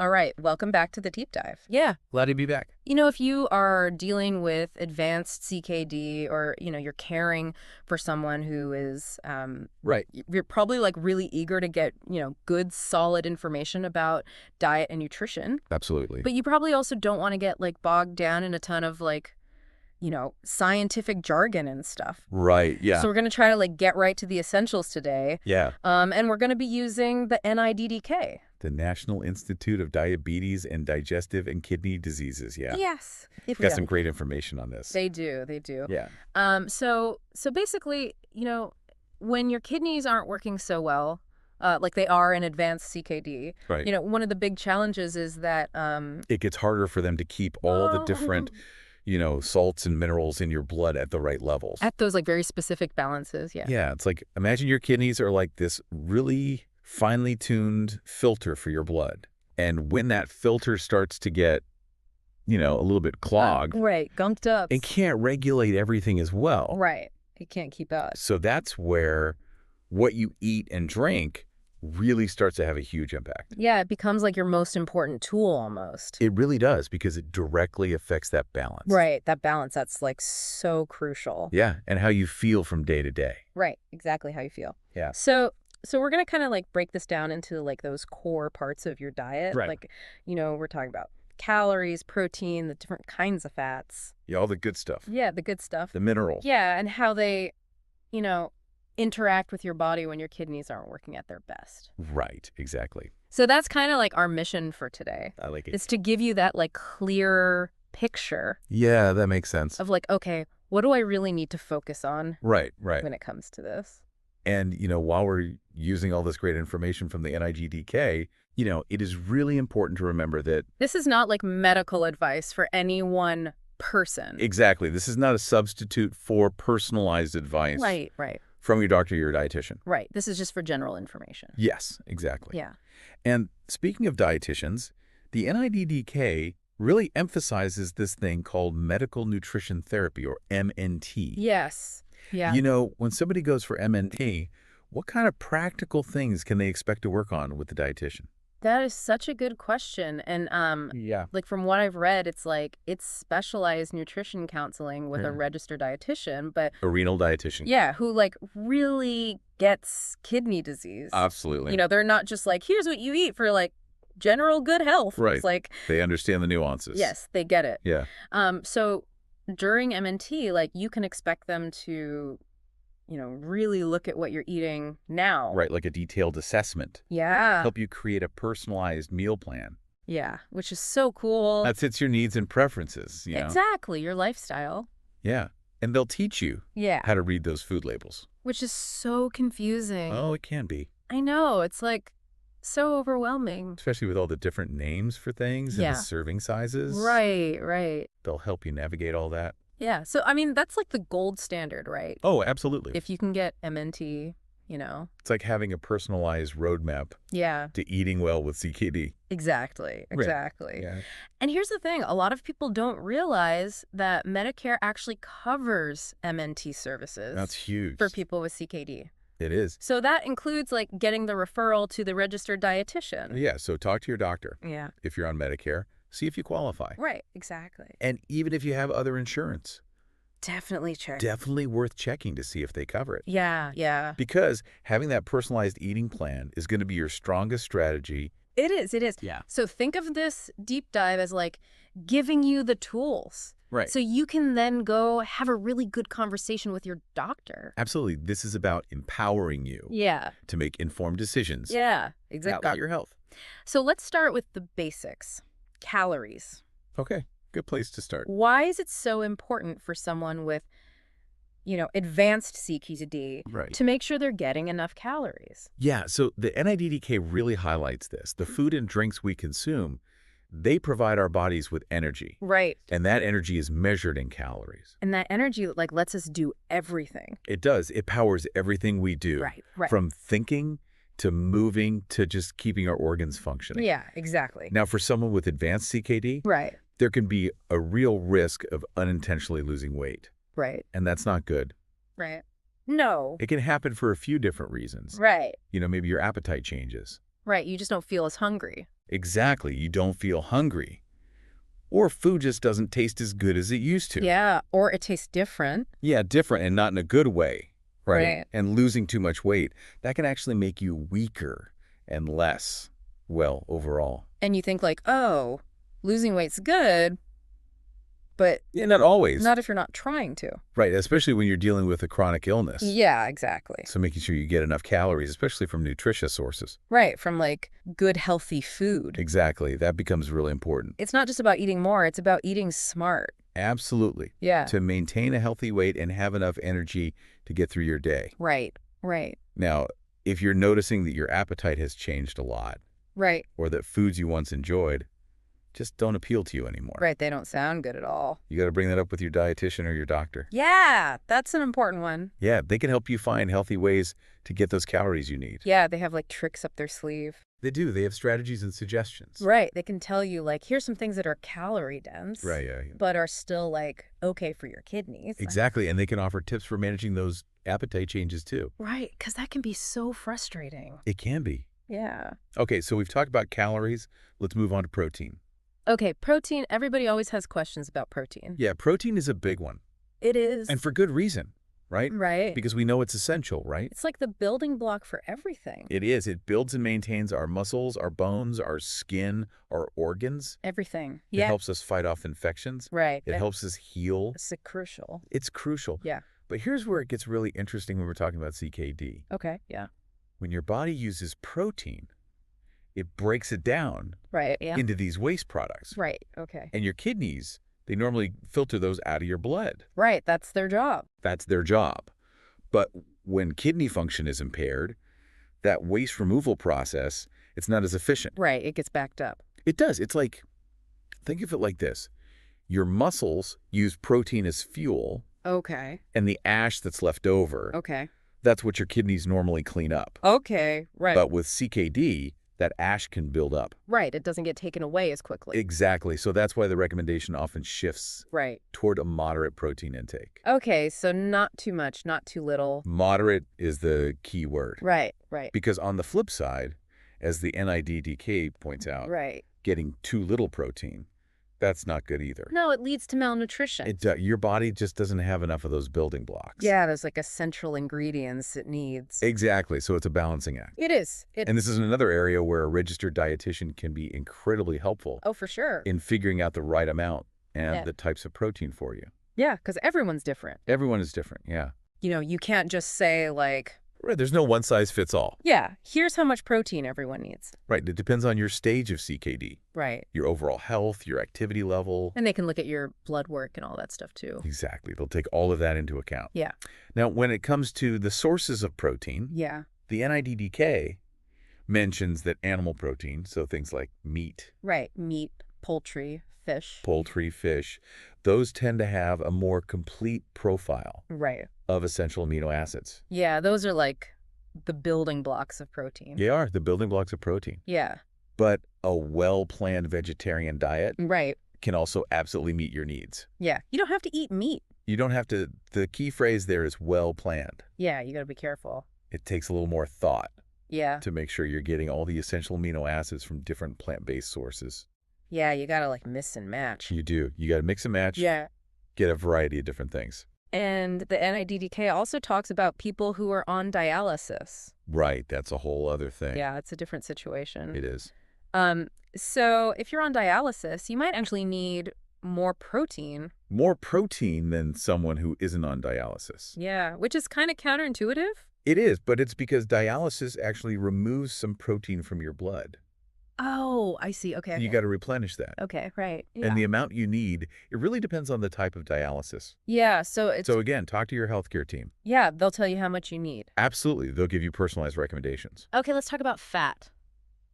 All right, welcome back to the deep dive. Yeah, glad to be back. If you are dealing with advanced CKD or, you're caring for someone who is, Right. you're probably like really eager to get, good, solid information about diet and nutrition. Absolutely. But you probably also don't want to get like bogged down in a ton of like, scientific jargon and stuff. Right, yeah. So we're going to try to like get right to the essentials today. Yeah. And we're going to be using the NIDDK. The National Institute of Diabetes and Digestive and Kidney Diseases, yeah. Yes. Got some great information on this. They do. Yeah. So basically, when your kidneys aren't working so well, like they are in advanced CKD, Right. one of the big challenges is that It gets harder for them to keep all the different, salts and minerals in your blood at the right levels. at those like very specific balances. Yeah. Yeah, it's like, imagine your kidneys are like this really finely tuned filter for your blood. And when that filter starts to get, a little bit clogged, Right. Gunked up. it can't regulate everything as well. Right. It can't keep up. So that's where what you eat and drink really starts to have a huge impact. Yeah. It becomes like your most important tool almost. It really does, because it directly affects that balance. Right. That balance, that's like so crucial. Yeah, and how you feel from day to day. Right. Exactly how you feel. Yeah. So we're going to kind of like break this down into like those core parts of your diet. Right. Like, we're talking about calories, protein, the different kinds of fats. Yeah, all the good stuff. Yeah, the good stuff. The minerals. Yeah, and how they, interact with your body when your kidneys aren't working at their best. Right, exactly. So that's kind of like our mission for today. I like it. Is to give you that like clear picture Yeah, that makes sense. of like, okay, what do I really need to focus on Right. when it comes to this? And, while we're using all this great information from the NIDDK, it is really important to remember that... This is not like medical advice for any one person. Exactly. This is not a substitute for personalized advice. Right. From your doctor or your dietitian. Right. This is just for general information. Yes, exactly. Yeah. And speaking of dietitians, the NIDDK really emphasizes this thing called medical nutrition therapy, or MNT. Yes. Yeah. When somebody goes for MNT, what kind of practical things can they expect to work on with the dietitian? That is such a good question. And Yeah. like from what I've read, it's like it's specialized nutrition counseling with a registered dietitian, but A renal dietitian. yeah, who like really gets kidney disease. Absolutely. They're not just like, here's what you eat for like general good health. Right. It's like, They understand the nuances. yes, they get it. Yeah. So during MNT, like you can expect them to, really look at what you're eating now. Right, like a detailed assessment. Yeah. Help you create a personalized meal plan Yeah, which is so cool. that fits your needs and preferences, Exactly, your lifestyle. Yeah. And they'll teach you Yeah. how to read those food labels. Which is so confusing. Oh, it can be. I know. It's like so overwhelming. Especially with all the different names for things and Yeah. the serving sizes. Right. They'll help you navigate all that. Yeah. So, I mean, that's like the gold standard, right? Oh, absolutely. If you can get MNT, It's like having a personalized roadmap Yeah, to eating well with CKD. exactly. Yeah. And here's the thing. A lot of people don't realize that Medicare actually covers MNT services That's huge. for people with CKD. It is. So that includes like getting the referral to the registered dietitian. Yeah, so talk to your doctor. Yeah. If you're on Medicare, see if you qualify. Right. Exactly. And even if you have other insurance, Definitely check. definitely worth checking to see if they cover it. Yeah. Because having that personalized eating plan is going to be your strongest strategy. It is. Yeah. So think of this deep dive as like giving you the tools. Right. So you can then go have a really good conversation with your doctor. Absolutely. This is about empowering you Yeah. to make informed decisions Yeah, exactly. about your health. So let's start with the basics. Calories. Okay. Good place to start. Why is it so important for someone with, advanced CKD Right. to make sure they're getting enough calories? Yeah, so the NIDDK really highlights this. The food and drinks we consume, they provide our bodies with energy. Right. And that energy is measured in calories. And that energy like lets us do everything. It does. It powers everything we do. Right. From thinking to moving to just keeping our organs functioning. Yeah, exactly. Now, for someone with advanced CKD, Right. there can be a real risk of unintentionally losing weight. Right. And that's not good. Right. No. It can happen for a few different reasons. Right. Maybe your appetite changes. Right. You just don't feel as hungry. Exactly. You don't feel hungry. Or food just doesn't taste as good as it used to. Yeah, or it tastes different. Yeah, different and not in a good way, right? Right. And losing too much weight, that can actually make you weaker and less well overall. And you think like, oh, losing weight's good, but Yeah, not always. not if you're not trying to. Right, especially when you're dealing with a chronic illness. Yeah, exactly. So making sure you get enough calories, especially from nutritious sources. Right, from like good, healthy food. Exactly. That becomes really important. It's not just about eating more, it's about eating smart. Absolutely. Yeah. To maintain a healthy weight and have enough energy to get through your day. Right, right, Now, if you're noticing that your appetite has changed a lot, right, or that foods you once enjoyed just don't appeal to you anymore. right. They don't sound good at all. You got to bring that up with your dietitian or your doctor. Yeah, that's an important one. Yeah, they can help you find healthy ways to get those calories you need. Yeah, they have like tricks up their sleeve. They do. They have strategies and suggestions. Right, they can tell you like, here's some things that are calorie dense. Right, yeah. But are still like okay for your kidneys. Exactly, and they can offer tips for managing those appetite changes too. Right, because that can be so frustrating. It can be. Yeah. Okay, so we've talked about calories. Let's move on to protein. Okay, protein. Everybody always has questions about protein. Yeah, protein is a big one. It is. And for good reason, right? Right. Because we know it's essential, right? It's like the building block for everything. It is. It builds and maintains our muscles, our bones, our skin, our organs. Everything. It Yeah. helps us fight off infections. Right. It helps us heal. It's crucial. It's crucial. Yeah. But here's where it gets really interesting when we're talking about CKD. Okay. Yeah. When your body uses protein, it breaks it down Right. Yeah. into these waste products. Right. Okay. And your kidneys, they normally filter those out of your blood. Right. That's their job. That's their job. But when kidney function is impaired, that waste removal process, it's not as efficient. Right. It gets backed up. It does. It's like, think of it like this. Your muscles use protein as fuel, Okay. and the ash that's left over, Okay. that's what your kidneys normally clean up. Okay. Right. But with CKD, that ash can build up. Right. It doesn't get taken away as quickly. Exactly. So that's why the recommendation often shifts Right. toward a moderate protein intake. Okay. So not too much, not too little. Moderate is the key word. Right. Right. Because on the flip side, as the NIDDK points out, Right. getting too little protein, that's not good either. No, it leads to malnutrition. Your body just doesn't have enough of those building blocks. Yeah, there's like essential ingredients it needs. Exactly. So it's a balancing act. It is. And this is another area where a registered dietitian can be incredibly helpful Oh, for sure. in figuring out the right amount and Yeah. the types of protein for you. Yeah, because everyone's different. Everyone is different, yeah. You know, you can't just say like, Right, there's no one size fits all. yeah, here's how much protein everyone needs. Right, it depends on your stage of CKD, Right. your overall health, your activity level. And they can look at your blood work and all that stuff too. Exactly, they'll take all of that into account. Yeah. Now, when it comes to the sources of protein, Yeah. the NIDDK mentions that animal protein, so things like meat, Right. Meat, poultry, fish. poultry, fish, those tend to have a more complete profile Right. of essential amino acids. Yeah, those are like the building blocks of protein. They are the building blocks of protein. Yeah. But a well-planned vegetarian diet Right. can also absolutely meet your needs. Yeah. You don't have to eat meat. You don't have to, the key phrase there is well-planned. Yeah, you got to be careful. It takes a little more thought Yeah. to make sure you're getting all the essential amino acids from different plant-based sources. Yeah, you got to like mix and match. You do. You got to mix and match, Yeah. get a variety of different things. And the NIDDK also talks about people who are on dialysis. Right, that's a whole other thing. Yeah, it's a different situation. It is. So if you're on dialysis, you might actually need more protein. More protein than someone who isn't on dialysis. Yeah, which is kind of counterintuitive. It is, but it's because dialysis actually removes some protein from your blood. Oh, I see. Okay. You got to replenish that. Okay, right. Yeah. And the amount you need, it really depends on the type of dialysis. Yeah, so it's So again, talk to your healthcare team. yeah, they'll tell you how much you need. Absolutely. They'll give you personalized recommendations. Okay, let's talk about fat.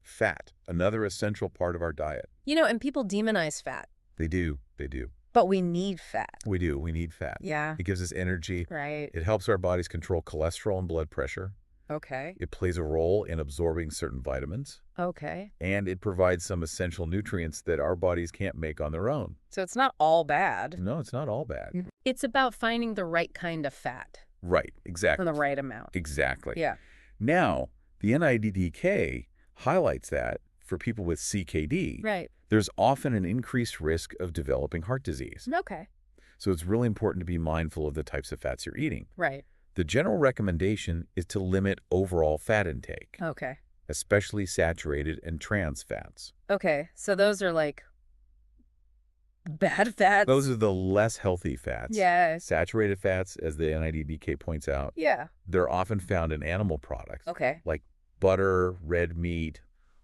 Fat, another essential part of our diet. You know, and people demonize fat, They do. They do. but we need fat. We do. We need fat. Yeah. It gives us energy. Right. It helps our bodies control cholesterol and blood pressure. Okay. It plays a role in absorbing certain vitamins. Okay. And it provides some essential nutrients that our bodies can't make on their own. So it's not all bad. No, it's not all bad. It's about finding the right kind of fat Right. for Exactly. the right amount. Exactly. Yeah. Now, the NIDDK highlights that for people with CKD, Right. there's often an increased risk of developing heart disease. Okay. So it's really important to be mindful of the types of fats you're eating. Right. The general recommendation is to limit overall fat intake, Okay. especially saturated and trans fats. Okay. So those are like bad fats. Those are the less healthy fats. Yeah. Saturated fats, as the NIDDK points out, Yeah. they're often found in animal products, Okay. like butter, red meat,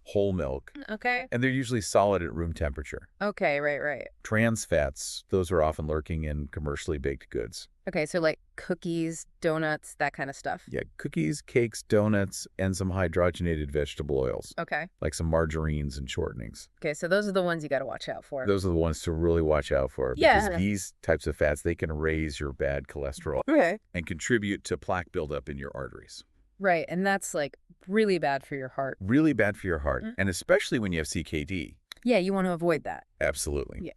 whole milk, Okay. and they're usually solid at room temperature. Okay. Right. Right. Trans fats, those are often lurking in commercially baked goods. Okay. So like cookies, donuts, that kind of stuff. Yeah, cookies, cakes, donuts, and some hydrogenated vegetable oils, Okay. like some margarines and shortenings. Okay. So those are the ones you got to watch out for. Those are the ones to really watch out for, Yeah. because these types of fats, they can raise your bad cholesterol Okay. and contribute to plaque buildup in your arteries. Right. And that's like really bad for your heart. Really bad for your heart, Mm. and especially when you have CKD. Yeah. You want to avoid that. Absolutely. Yeah.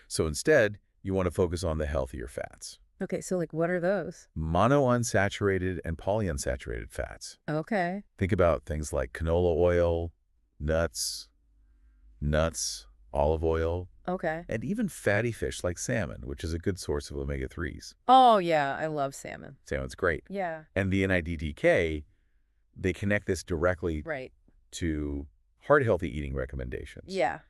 So instead, you want to focus on the healthier fats. Okay. So like what are those? Monounsaturated and polyunsaturated fats. Okay. Think about things like canola oil, nuts, olive oil, Okay. and even fatty fish like salmon, which is a good source of omega-3s. Oh, yeah. I love salmon. Salmon's great. Yeah. And the NIDDK, they connect this directly Right. to heart-healthy eating recommendations. Yeah.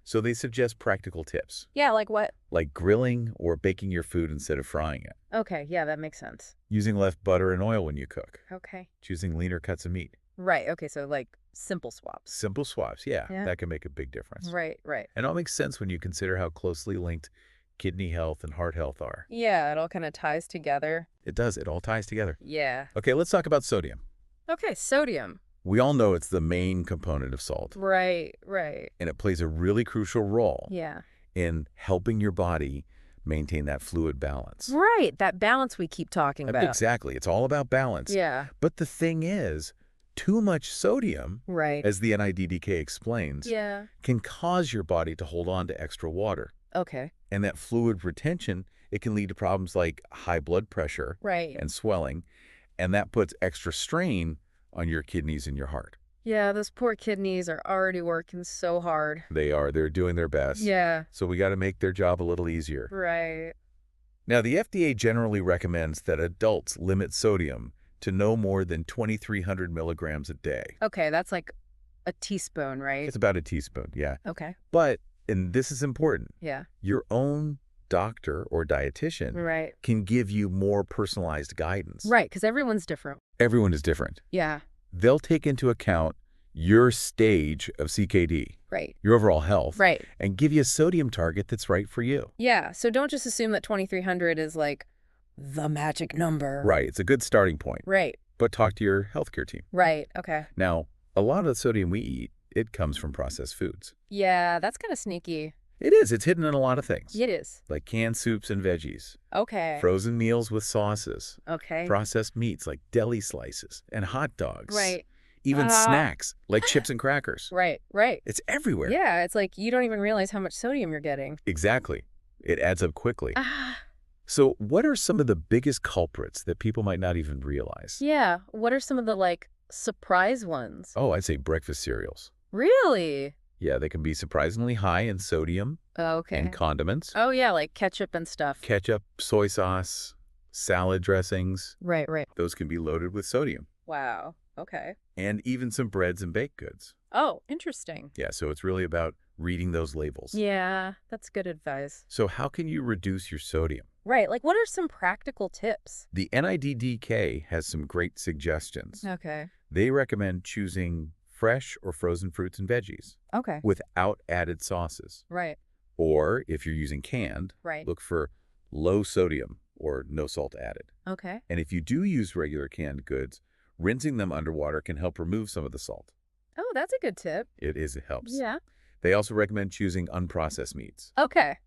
So they suggest practical tips, Yeah. Like what? like grilling or baking your food instead of frying it, Okay. Yeah. That makes sense. using less butter and oil when you cook, Okay. choosing leaner cuts of meat. Right. Okay. So like simple swaps. Simple swaps, yeah, Yeah. that can make a big difference. Right. Right. And it all makes sense when you consider how closely linked kidney health and heart health are. Yeah. It all kind of ties together. It does. It all ties together. Yeah. Okay, let's talk about sodium. Okay. Sodium. We all know it's the main component of salt, Right. Right. and it plays a really crucial role Yeah. in helping your body maintain that fluid balance. Right. That balance we keep talking about. Exactly. It's all about balance. Yeah. But the thing is, too much sodium, Right. as the NIDDK explains, Yeah. can cause your body to hold on to extra water. Okay. And that fluid retention, it can lead to problems like high blood pressure Right. and swelling, and that puts extra strain on your kidneys and your heart. Yeah. Those poor kidneys are already working so hard. They're doing their best. Yeah. So we got to make their job a little easier. Right. Now, the FDA generally recommends that adults limit sodium to no more than 2,300 milligrams a day. Okay. That's like a teaspoon, right? It's about a teaspoon, yeah. Okay. But, and this is important, Yeah. your own doctor or dietitian Right. can give you more personalized guidance. Right. Because everyone's different. Everyone is different. Yeah. They'll take into account your stage of CKD, Right. your overall health, Right. and give you a sodium target that's right for you. Yeah. So don't just assume that 2,300 is like the magic number. Right. It's a good starting point. Right. But talk to your healthcare team. Right. Okay. Now, a lot of the sodium we eat, it comes from processed foods. Yeah. That's kind of sneaky. It is. It's hidden in a lot of things. It is. Like canned soups and veggies, Okay. frozen meals with sauces, Okay. processed meats like deli slices and hot dogs. Right. Even snacks like chips and crackers. Right. Right. It's everywhere. Yeah. It's like you don't even realize how much sodium you're getting. Exactly. It adds up quickly. Ah. So what are some of the biggest culprits that people might not even realize? Yeah. What are some of the like surprise ones? Oh, I'd say breakfast cereals. Really? Yeah, they can be surprisingly high in sodium Okay. and condiments. Oh, yeah. Like ketchup and stuff. Ketchup, soy sauce, salad dressings, Right. Right. those can be loaded with sodium. Wow. Okay. And even some breads and baked goods. Oh, interesting. Yeah, so it's really about reading those labels. Yeah. That's good advice. So how can you reduce your sodium? Right. Like, what are some practical tips? The NIDDK has some great suggestions. Okay. They recommend choosing fresh or frozen fruits and veggies Okay. without added sauces. Right. Or if you're using canned, Right. look for low sodium or no salt added. Okay. And if you do use regular canned goods, rinsing them underwater can help remove some of the salt. Oh, that's a good tip. It helps. Yeah. They also recommend choosing unprocessed meats Okay.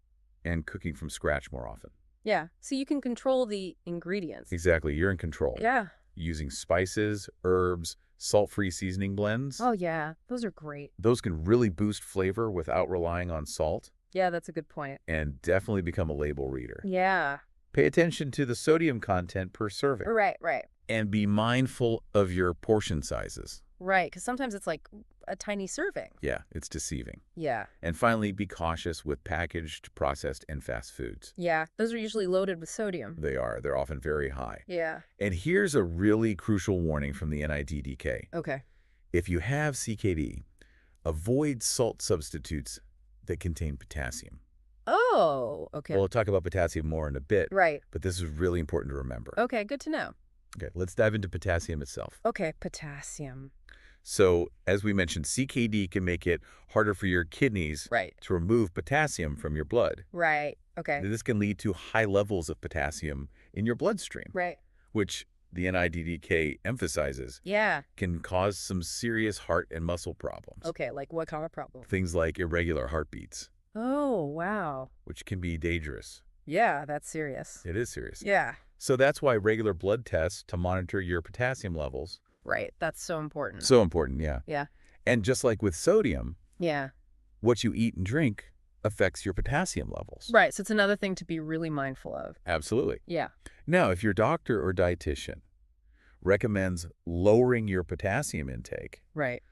and cooking from scratch more often. Yeah. So you can control the ingredients. Exactly. You're in control. Yeah. Using spices, herbs, salt-free seasoning blends. Oh, yeah. Those are great. Those can really boost flavor without relying on salt, Yeah, that's a good point. and definitely become a label reader. Yeah. Pay attention to the sodium content per serving Right. Right. and be mindful of your portion sizes. Right. Because sometimes it's like a tiny serving. Yeah, it's deceiving. Yeah. And finally, be cautious with packaged, processed, and fast foods. Yeah. Those are usually loaded with sodium. They are. They're often very high. Yeah. And here's a really crucial warning from the NIDDK. Okay. If you have CKD, avoid salt substitutes that contain potassium. Oh, okay. We'll talk about potassium more in a bit, Right. but this is really important to remember. Okay, good to know. Okay, let's dive into potassium itself. Okay, potassium. So, as we mentioned, CKD can make it harder for your kidneys Right. to remove potassium from your blood. Right. Okay. This can lead to high levels of potassium in your bloodstream, Right. which the NIDDK emphasizes Yeah. can cause some serious heart and muscle problems. Okay, like what kind of problem? Things like irregular heartbeats, Oh, wow. which can be dangerous. Yeah, that's serious. It is serious. Yeah. So that's why regular blood tests to monitor your potassium levels. Right. That's so important. So important, yeah. Yeah. And just like with sodium, Yeah. what you eat and drink affects your potassium levels. Right. So it's another thing to be really mindful of. Absolutely. Yeah. Now, if your doctor or dietitian recommends lowering your potassium intake, Right.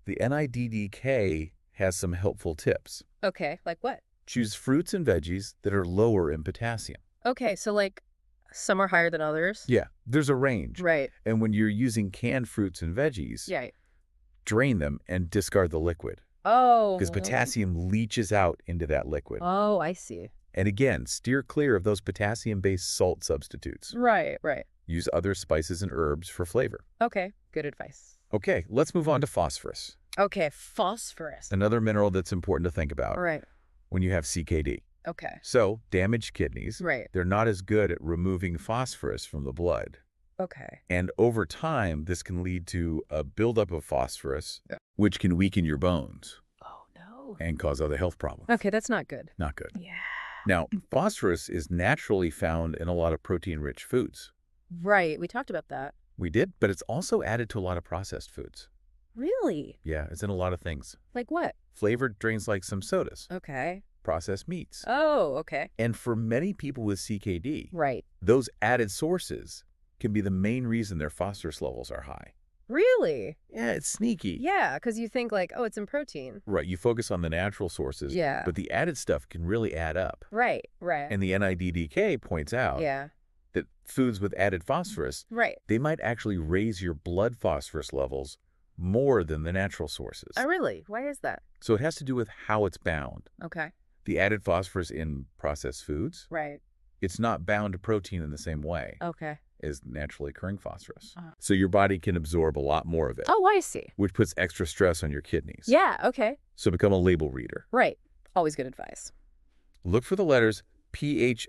the NIDDK has some helpful tips. Okay. Like what? Choose fruits and veggies that are lower in potassium. Okay. So like some are higher than others. Yeah, there's a range. Right. And when you're using canned fruits and veggies, Yeah. drain them and discard the liquid Oh. because potassium leaches out into that liquid. Oh, I see. And again, steer clear of those potassium-based salt substitutes. Right. Right. Use other spices and herbs for flavor. Okay. Good advice. Okay, let's move on to phosphorus, Okay. Phosphorus. another mineral that's important to think about Right. when you have CKD. Okay. So, damaged kidneys, Right. they're not as good at removing phosphorus from the blood. Okay. And over time, this can lead to a buildup of phosphorus, Yeah. which can weaken your bones Oh, no. and cause other health problems. Okay. That's not good. Not good. Yeah. Now, phosphorus is naturally found in a lot of protein-rich foods. Right. We talked about that. We did, but it's also added to a lot of processed foods. Really? Yeah, it's in a lot of things. Like what? Flavored drinks like some sodas, Okay. processed meats. Oh, okay. And for many people with CKD, Right. those added sources can be the main reason their phosphorus levels are high. Really? Yeah, it's sneaky. Yeah, because you think like, oh, it's in protein. Right, you focus on the natural sources, Yeah. but the added stuff can really add up. Right. Right. And the NIDDK points out yeah. that foods with added phosphorus, Right. they might actually raise your blood phosphorus levels more than the natural sources. Oh, really? Why is that? So it has to do with how it's bound. Okay. The added phosphorus in processed foods, Right. it's not bound to protein in the same way Okay. as naturally occurring phosphorus. Uh-huh. So your body can absorb a lot more of it, Oh, I see. which puts extra stress on your kidneys. Yeah. Okay. So become a label reader. Right. Always good advice. Look for the letters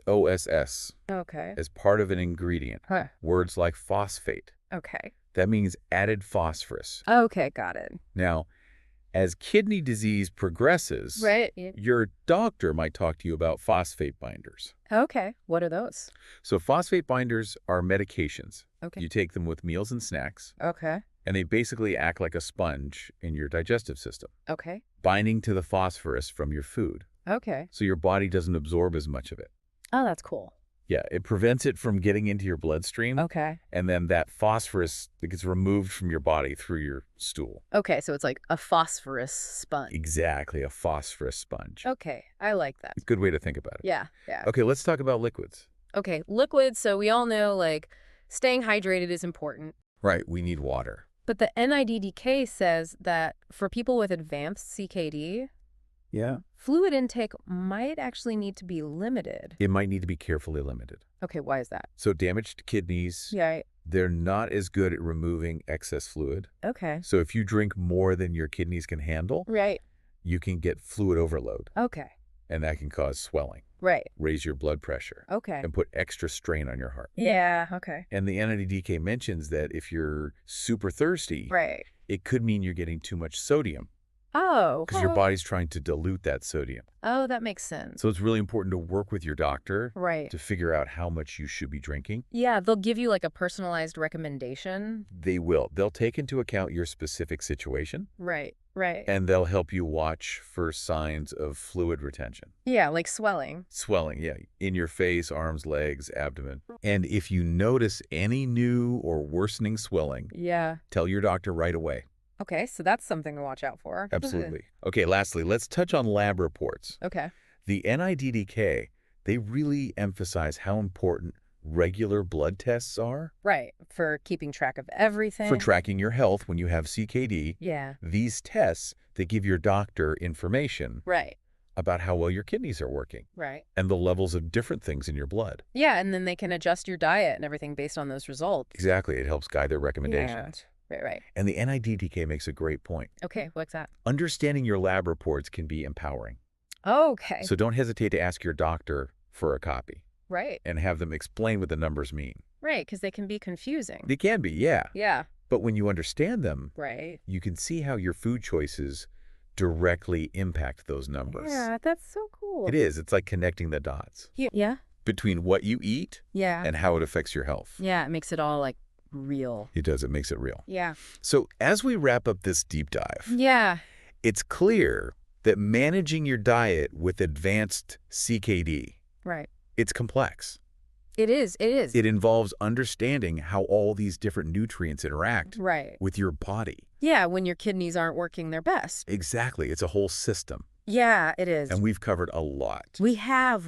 PHOSS Okay. as part of an ingredient. Huh. Words like phosphate. Okay. That means added phosphorus. Okay. Got it. Now, as kidney disease progresses, Right. Yeah. your doctor might talk to you about phosphate binders. Okay. What are those? So phosphate binders are medications. Okay. You take them with meals and snacks, Okay. and they basically act like a sponge in your digestive system, Okay. binding to the phosphorus from your food, Okay. so your body doesn't absorb as much of it. Oh, that's cool. Yeah, it prevents it from getting into your bloodstream, Okay. and then that phosphorus that gets removed from your body through your stool. Okay. So it's like a phosphorus sponge. Exactly, a phosphorus sponge. Okay. I like that. It's a good way to think about it. Yeah. Yeah. Okay, let's talk about liquids. Okay. Liquids. So we all know like staying hydrated is important. Right, we need water. But the NIDDK says that for people with advanced CKD, Yeah. fluid intake might actually need to be limited. It might need to be carefully limited. Okay, why is that? So damaged kidneys, Yeah. they're not as good at removing excess fluid. Okay. So if you drink more than your kidneys can handle, Right. you can get fluid overload, Okay. and that can cause swelling, Right. raise your blood pressure, Okay. and put extra strain on your heart. Yeah. Okay. And the NIDDK mentions that if you're super thirsty, Right. it could mean you're getting too much sodium Oh. because your body's trying to dilute that sodium. Oh, that makes sense. So it's really important to work with your doctor Right. to figure out how much you should be drinking. Yeah, they'll give you like a personalized recommendation. They will. They'll take into account your specific situation, Right. Right. and they'll help you watch for signs of fluid retention. Yeah, like swelling. Swelling, yeah, in your face, arms, legs, abdomen. And if you notice any new or worsening swelling, Yeah. tell your doctor right away. Okay, so that's something to watch out for. Absolutely. Okay, lastly, let's touch on lab reports. Okay. The NIDDK, they really emphasize how important regular blood tests are Right, for keeping track of for everything. tracking your health when you have CKD. Yeah. These tests, they give your doctor information Right, about how well your kidneys are working right. and the levels of different things in your blood. Yeah, and then they can adjust your diet and everything based on those results. Exactly. It helps guide their Yeah. recommendations. Right, right. And the NIDDK makes a great point. Okay, what's that? Understanding your lab reports can be empowering. Okay. So don't hesitate to ask your doctor for a copy Right, and have them explain what the numbers mean. right, because they can be confusing. They can be, yeah. Yeah, But when you understand them, right. you can see how your food choices directly impact those numbers. Yeah, that's so cool. It is. It's like connecting the dots Yeah? between what you eat Yeah. and how it affects your health. Yeah, it makes it all like real. It does. It makes it real. Yeah. So as we wrap up this deep dive, Yeah. it's clear that managing your diet with advanced CKD, Right. it's complex. It is. It is. It involves understanding how all these different nutrients interact Right. with your body. Yeah, when your kidneys aren't working their best. Exactly. It's a whole system. Yeah, it is. And we've covered a lot. We have.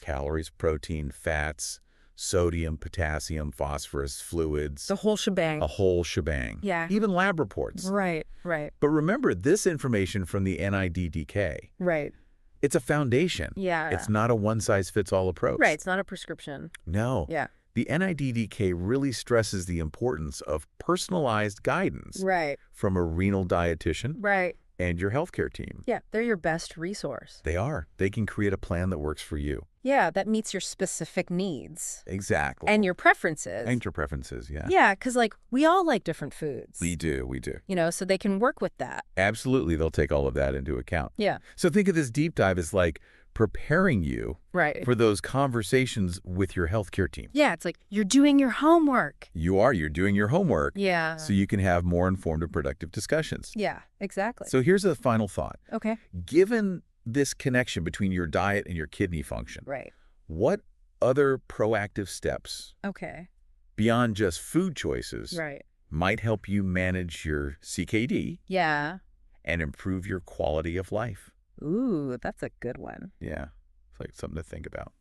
Calories, protein, fats, sodium, potassium, phosphorus, fluids, The whole shebang. a whole shebang. Yeah. Even lab reports. Right, right, But remember, this information from the NIDDK, right. it's a foundation. Yeah. It's not a one-size-fits-all approach. Right, it's not a prescription. No. Yeah. The NIDDK really stresses the importance of personalized guidance Right, from a renal dietitian right. and your healthcare team. Yeah, they're your best resource. They are. They can create a plan that works for you. Yeah, that meets your specific needs. Exactly. And your preferences. And your preferences, yeah. Yeah, because, like, we all like different foods. We do, we do. You know, so they can work with that. Absolutely, they'll take all of that into account. Yeah. So think of this deep dive as like preparing you Right. for those conversations with your healthcare team. Yeah, it's like you're doing your homework. You're doing your homework Yeah. so you can have more informed and productive discussions. Yeah, exactly. So here's a final thought. Okay. Given this connection between your diet and your kidney function, Right. what other proactive steps Okay. beyond just food choices Right. might help you manage your CKD Yeah. and improve your quality of life? Ooh, that's a good one. Yeah, it's like something to think about.